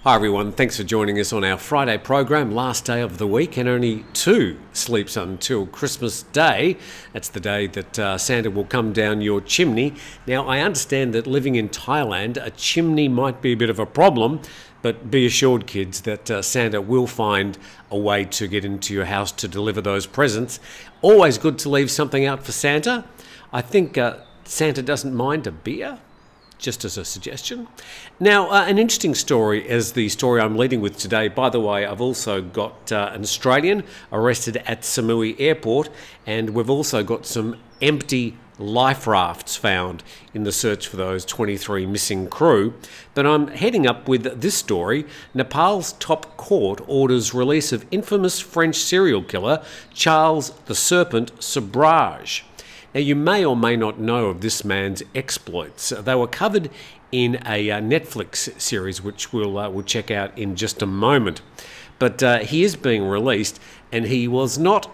Hi everyone, thanks for joining us on our Friday program, last day of the week, and only 2 sleeps until Christmas Day. That's the day that Santa will come down your chimney. Now, I understand that living in Thailand, a chimney might be a bit of a problem, but be assured, kids, that Santa will find a way to get into your house to deliver those presents. Always good to leave something out for Santa. I think Santa doesn't mind a beer, just as a suggestion. Now, an interesting story is the story I'm leading with today. By the way, I've also got an Australian arrested at Samui airport, and we've also got some empty life rafts found in the search for those 23 missing crew. But I'm heading up with this story. Nepal's top court orders release of infamous French serial killer Charles the Serpent Sobhraj. Now, you may or may not know of this man's exploits. They were covered in a Netflix series, which we'll check out in just a moment. But he is being released, and he was not,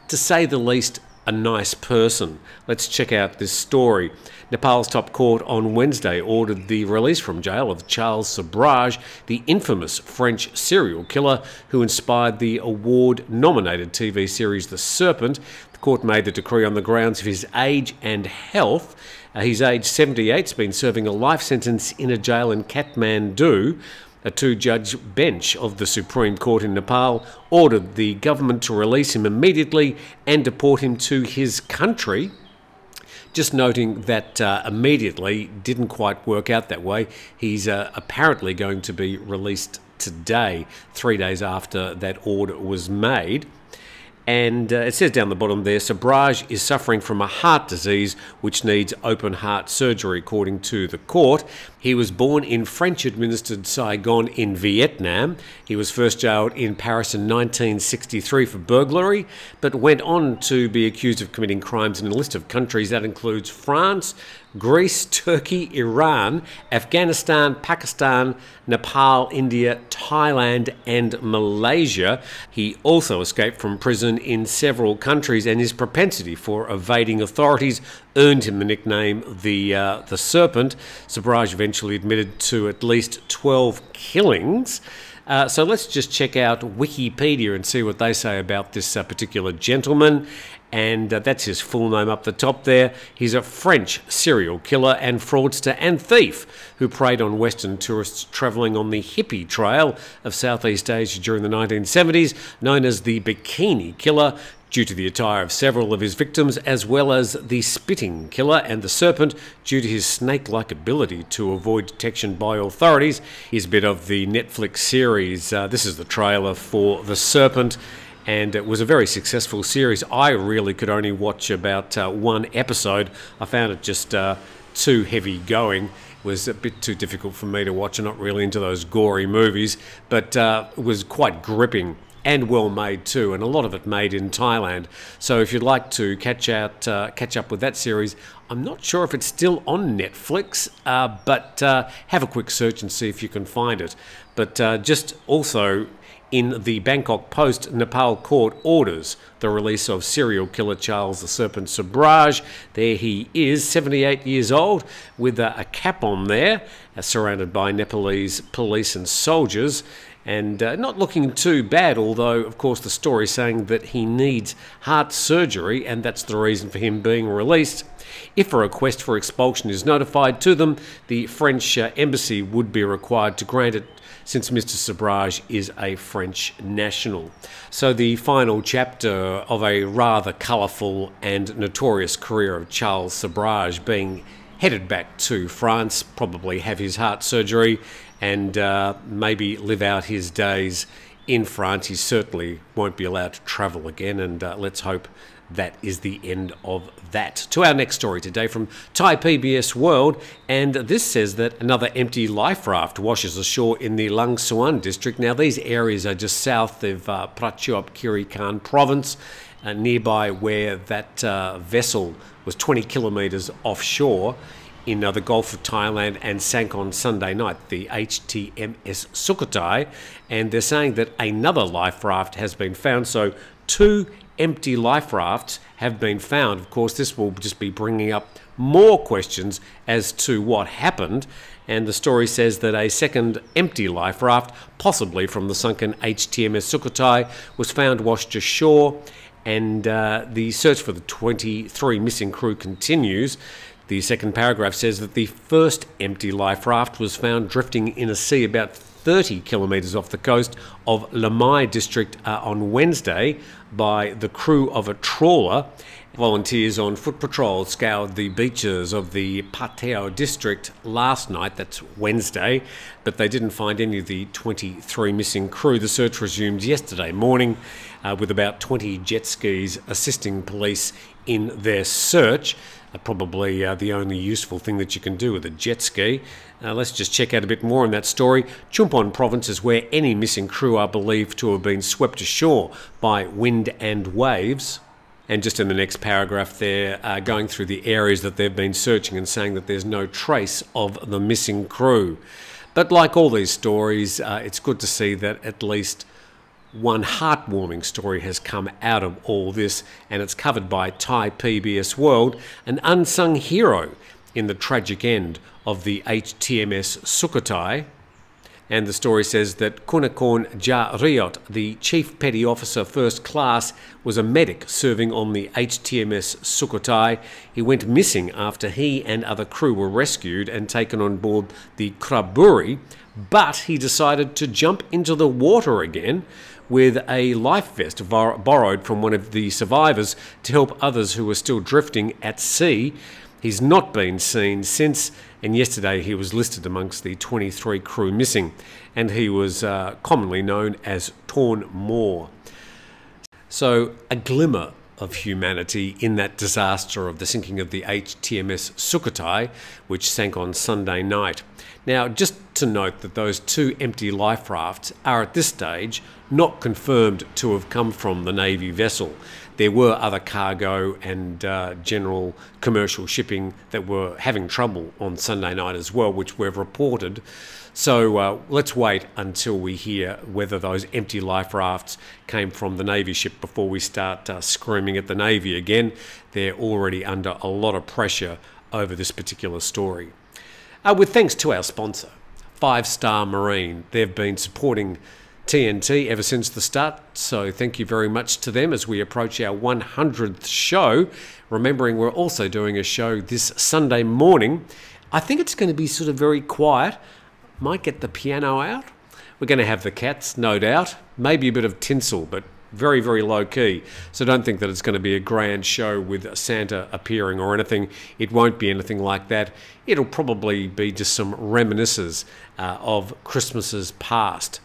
to say the least, a nice person. Let's check out this story. Nepal's top court on Wednesday ordered the release from jail of Charles Sobhraj, the infamous French serial killer who inspired the award-nominated TV series The Serpent. The court made the decree on the grounds of his age and health. He's aged 78, has been serving a life sentence in a jail in Kathmandu. A 2-judge bench of the Supreme Court in Nepal ordered the government to release him immediately and deport him to his country. Just noting that immediately didn't quite work out that way. He's apparently going to be released today, 3 days after that order was made. And it says down the bottom there, Sobhraj is suffering from a heart disease which needs open heart surgery, according to the court. He was born in French-administered Saigon in Vietnam. He was first jailed in Paris in 1963 for burglary, but went on to be accused of committing crimes in a list of countries that includes France, Greece, Turkey, Iran, Afghanistan, Pakistan, Nepal, India, Thailand and Malaysia. He also escaped from prison in several countries, and his propensity for evading authorities earned him the nickname the Serpent. Sobhraj eventually admitted to at least 12 killings. So let's just check out Wikipedia and see what they say about this particular gentleman. And that's his full name up the top there. He's a French serial killer and fraudster and thief who preyed on Western tourists travelling on the hippie trail of Southeast Asia during the 1970s, known as the Bikini Killer, due to the attire of several of his victims, as well as the Spitting Killer and the Serpent, due to his snake-like ability to avoid detection by authorities. Here's a bit of the Netflix series. This is the trailer for The Serpent, and it was a very successful series. I really could only watch about one episode. I found it just too heavy going. It was a bit too difficult for me to watch. I'm not really into those gory movies, but it was quite gripping and well made too, and a lot of it made in Thailand. So if you'd like to catch up with that series, I'm not sure if it's still on Netflix, but have a quick search and see if you can find it. But just also, in the Bangkok Post, Nepal court orders the release of serial killer Charles the Serpent Sobhraj. There he is, 78 years old, with a cap on there, surrounded by Nepalese police and soldiers, and not looking too bad, although, of course, the story is saying that he needs heart surgery, and that's the reason for him being released. If a request for expulsion is notified to them, the French embassy would be required to grant it, since Mr. Sobhraj is a French national. So the final chapter of a rather colourful and notorious career of Charles Sobhraj, being headed back to France, probably have his heart surgery, and maybe live out his days in France. He certainly won't be allowed to travel again, and let's hope that is the end of that. To our next story today from Thai PBS World, and this says that another empty life raft washes ashore in the Lang Suan district. Now, these areas are just south of Prachuap Khiri Khan province, nearby where that vessel was 20 kilometres offshore in the Gulf of Thailand and sank on Sunday night, the HTMS Sukhothai, and they're saying that another life raft has been found. So 2 empty life rafts have been found. Of course, this will just be bringing up more questions as to what happened. And the story says that a second empty life raft, possibly from the sunken HTMS Sukhothai, was found washed ashore. And the search for the 23 missing crew continues. The second paragraph says that the first empty life raft was found drifting in a sea about 30 kilometres off the coast of Lillies district on Wednesday by the crew of a trawler. Volunteers on foot patrol scoured the beaches of the Pateo district last night, that's Wednesday, but they didn't find any of the 23 missing crew. The search resumed yesterday morning with about 20 jet skis assisting police in their search. Probably the only useful thing that you can do with a jet ski. Let's just check out a bit more on that story. Chumpon province is where any missing crew are believed to have been swept ashore by wind and waves. And just in the next paragraph they're going through the areas that they've been searching and saying that there's no trace of the missing crew. But like all these stories, it's good to see that at least one heartwarming story has come out of all this, and it's covered by Thai PBS World, an unsung hero in the tragic end of the HTMS Sukhothai. And the story says that Kunakorn Ja Riot, the Chief Petty Officer First Class, was a medic serving on the HTMS Sukhothai. He went missing after he and other crew were rescued and taken on board the Kraburi, but he decided to jump into the water again with a life vest borrowed from one of the survivors to help others who were still drifting at sea. He's not been seen since, and yesterday he was listed amongst the 23 crew missing, and he was commonly known as Torn Moor. So a glimmer of humanity in that disaster of the sinking of the HTMS Sukhothai, which sank on Sunday night. Now, just to note that those two empty life rafts are at this stage not confirmed to have come from the Navy vessel. There were other cargo and general commercial shipping that were having trouble on Sunday night as well, which we've reported. So let's wait until we hear whether those empty life rafts came from the Navy ship before we start screaming at the Navy again. They're already under a lot of pressure over this particular story. With thanks to our sponsor, 5 Star Marine. They've been supporting TNT ever since the start, so thank you very much to them as we approach our 100th show. Remembering we're also doing a show this Sunday morning. I think it's going to be sort of very quiet. Might get the piano out. We're going to have the cats, no doubt. Maybe a bit of tinsel, but very, very low key. So don't think that it's going to be a grand show with Santa appearing or anything. It won't be anything like that. It'll probably be just some reminiscences of Christmases past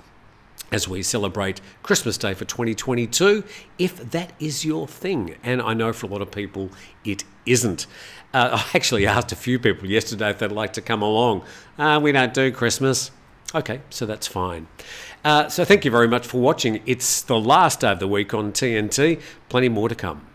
as we celebrate Christmas Day for 2022, if that is your thing. And I know for a lot of people it isn't. I actually asked a few people yesterday if they'd like to come along. We don't do Christmas. Okay, so that's fine. So thank you very much for watching. It's the last day of the week on TNT. Plenty more to come.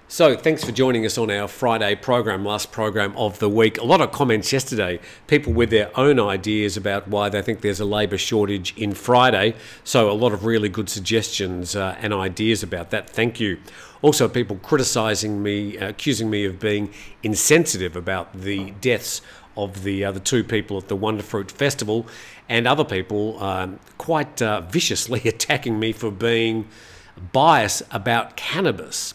So thanks for joining us on our Friday program, last program of the week. A lot of comments yesterday, people with their own ideas about why they think there's a labour shortage in Friday. So a lot of really good suggestions and ideas about that. Thank you. Also, people criticising me, accusing me of being insensitive about the deaths of the 2 people at the Wonderfruit Festival, and other people quite viciously attacking me for being biased about cannabis.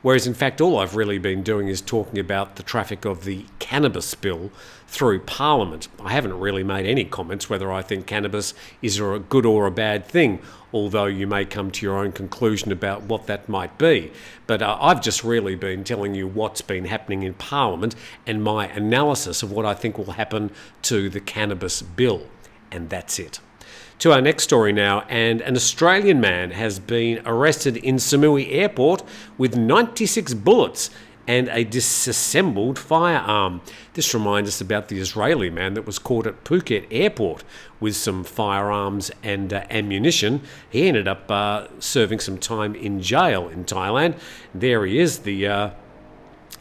Whereas in fact all I've really been doing is talking about the traffic of the cannabis bill through Parliament. I haven't really made any comments whether I think cannabis is a good or a bad thing, although you may come to your own conclusion about what that might be. But I've just really been telling you what's been happening in Parliament and my analysis of what I think will happen to the cannabis bill. And that's it. To our next story now, and an Australian man has been arrested in Samui Airport with 96 bullets and a disassembled firearm. This reminds us about the Israeli man that was caught at Phuket Airport with some firearms and ammunition. He ended up serving some time in jail in Thailand. There he is, the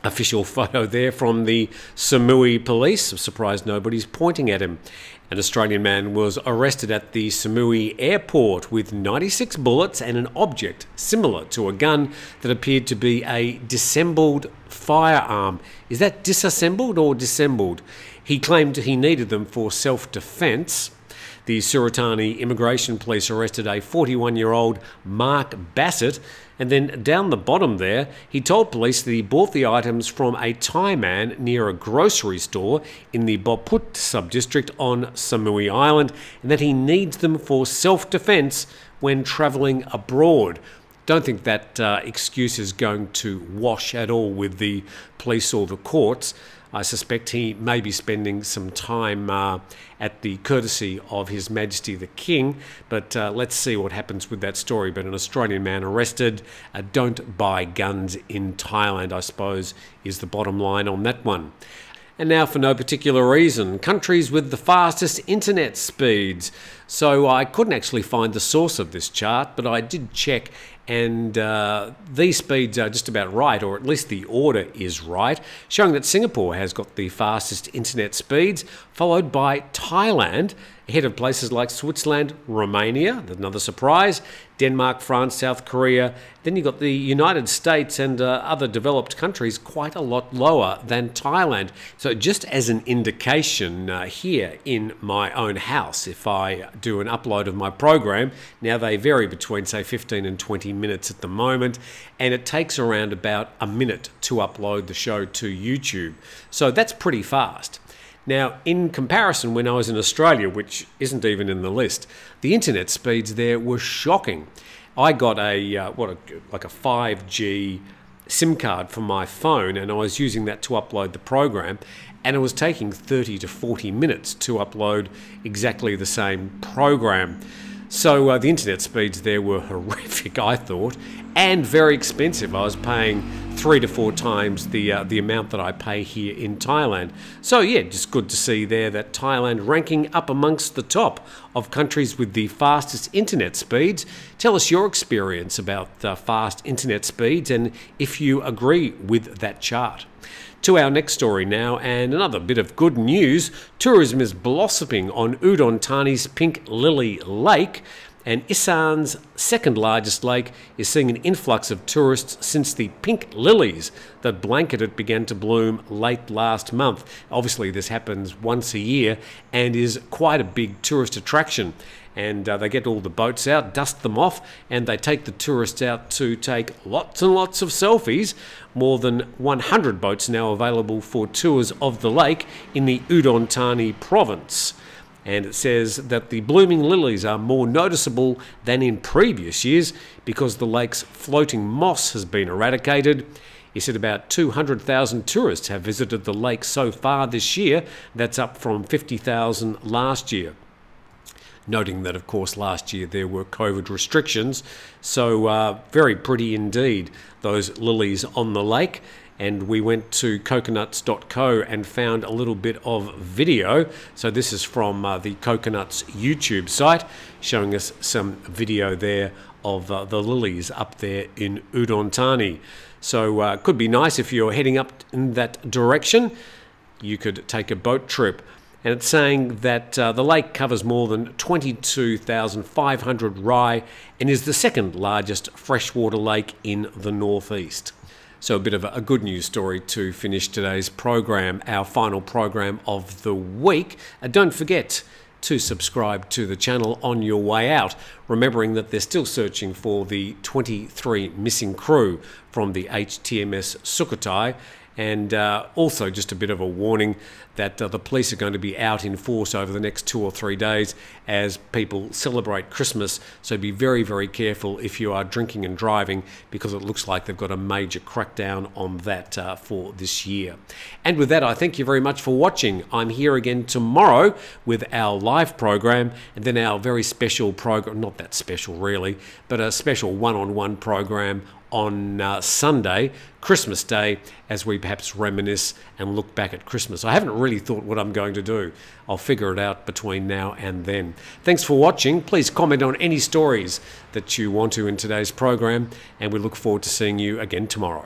Official photo there from the Samui police. I'm surprised nobody's pointing at him. An Australian man was arrested at the Samui airport with 96 bullets and an object similar to a gun that appeared to be a disassembled firearm. Is that disassembled or dissembled? He claimed he needed them for self-defence. The Sukhothai immigration police arrested a 41-year-old Mark Bassett, and then down the bottom there, he told police that he bought the items from a Thai man near a grocery store in the Boput sub-district on Samui Island, and that he needs them for self-defence when travelling abroad. Don't think that excuse is going to wash at all with the police or the courts. I suspect he may be spending some time at the courtesy of His Majesty the King, but let's see what happens with that story. But an Australian man arrested. Don't buy guns in Thailand, I suppose, is the bottom line on that one. And now, for no particular reason, countries with the fastest internet speeds. So I couldn't actually find the source of this chart, but I did check, and these speeds are just about right, or at least the order is right, showing that Singapore has got the fastest internet speeds, followed by Thailand, ahead of places like Switzerland, Romania, another surprise, Denmark, France, South Korea. Then you've got the United States and other developed countries quite a lot lower than Thailand. So just as an indication here in my own house, if I do an upload of my program, now they vary between say 15 and 20 minutes at the moment, and it takes around about a minute to upload the show to YouTube. So that's pretty fast. Now, in comparison, when I was in Australia, which isn't even in the list, the internet speeds there were shocking. I got like a 5G SIM card for my phone, and I was using that to upload the program, and it was taking 30 to 40 minutes to upload exactly the same program. So the internet speeds there were horrific, I thought, and very expensive. I was paying 3 to 4 times the amount that I pay here in Thailand. So yeah, just good to see there that Thailand ranking up amongst the top of countries with the fastest internet speeds. Tell us your experience about the fast internet speeds and if you agree with that chart. To our next story now, and another bit of good news. Tourism is blossoming on Udon Thani's Pink Lily Lake, and Isan's second largest lake is seeing an influx of tourists since the pink lilies that blanket it began to bloom late last month. Obviously this happens once a year and is quite a big tourist attraction. And they get all the boats out, dust them off, and they take the tourists out to take lots and lots of selfies. More than 100 boats now available for tours of the lake in the Udon Thani province. And it says that the blooming lilies are more noticeable than in previous years because the lake's floating moss has been eradicated. He said about 200,000 tourists have visited the lake so far this year. That's up from 50,000 last year. Noting that, of course, last year there were COVID restrictions. So very pretty indeed, those lilies on the lake. And we went to coconuts.co and found a little bit of video. So this is from the Coconuts YouTube site, showing us some video there of the lilies up there in Udon Thani. So it could be nice if you're heading up in that direction. You could take a boat trip. And it's saying that the lake covers more than 22,500 rai and is the second largest freshwater lake in the northeast. So a bit of a good news story to finish today's program, our final program of the week. Don't forget to subscribe to the channel on your way out, remembering that they're still searching for the 23 missing crew from the HTMS Sukhothai. And also just a bit of a warning that the police are going to be out in force over the next 2 or 3 days as people celebrate Christmas. So be very, very careful if you are drinking and driving, because it looks like they've got a major crackdown on that for this year. And with that, I thank you very much for watching. I'm here again tomorrow with our live program, and then our very special program, not that special really, but a special one-on-one program on Sunday, Christmas Day, as we perhaps reminisce and look back at Christmas. I haven't really thought what I'm going to do. I'll figure it out between now and then. Thanks for watching. Please comment on any stories that you want to in today's program, and we look forward to seeing you again tomorrow.